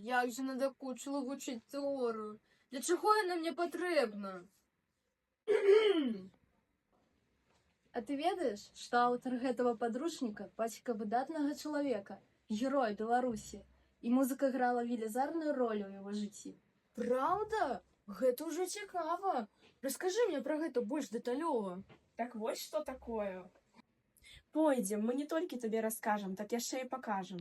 Як же надокучливо вчить теорію? Для чого вона мені потрібна? А ты ведаешь, что аўтар гэтага падручніка бацька выдатнага чалавека, герой Беларусі, і музыка грала велізарную роль у яго жыцці. Правда? Гэта ўжо цікава. Раскажы мне пра гэта больш дэталёва. Так вот что такое. Пойдем, мы не толькі табе раскажам, так яшчэ і пакажам.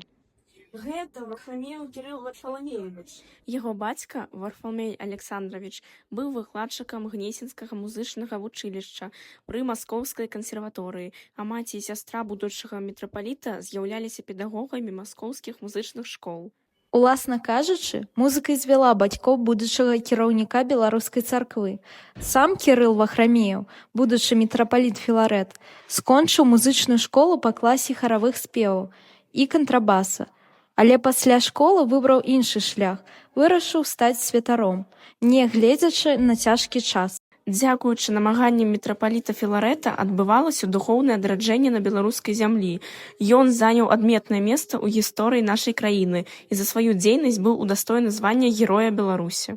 Гэта Варфамеў Кірыл Варфаламеевич. Яго бацька, Варфалмей Александрович, быў выкладчыкам Гнесінскага музычнага вучылішча пры Маскоўскай кансерваторыі, а маці і сястра будучага мітрапаліта з'яўляліся педагогамі маскоўскіх музычных школ. Уласна кажучы, музыка і звяла бацькоў будучага кіраўніка беларускай царквы. Сам Кірыл Вахрамеў, будучы мітрапаліт Філарэт, скончыў музычную школу па класе харавых спеваў і кантрабаса. Але пасля школы выбраў іншы шлях, вырашыў стаць святаром, не гледзячы на цяжкі час. Дзякуючы намаганням мітрапаліта Філарэта адбывалася духоўнае адраджэнне на беларускай зямлі. Ён заняў адметнае месца ў гісторыі нашай краіны і за сваю дзейнасць быў удостоены звання Героя Беларусі.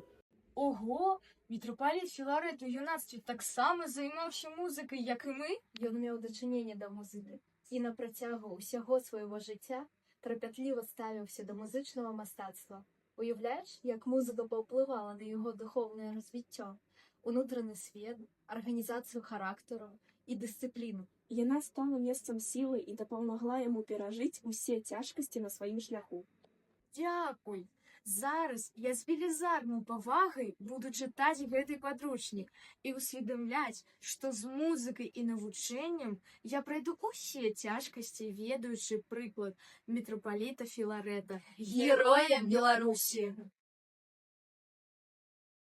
Ого, мітрапаліт Філарэт у юнацтве таксама займаўся музыкай, як і мы? Ён меў дачыненне да музыкі і на працягу ўсяго свайго жыцця трапятліва ставіўся да музычнага мастацтва. Уяўляеш, як музыка паўплывала на яго духоўнае развіццё, унутраны свет, арганізацыю характару і дысцыпліну. Яна стала месцам сілы і дапамагла яму перажыць усе цяжкасці на сваім шляху. Дзякуй! Зараз я з велізарнай павагай буду чытаць гэты падручнік і ўсведамляць, што з музыкай і навучэннем я прайду ўсе цяжкасці, ведаючы прыклад мітрапаліта Філарэта, героя Беларусі.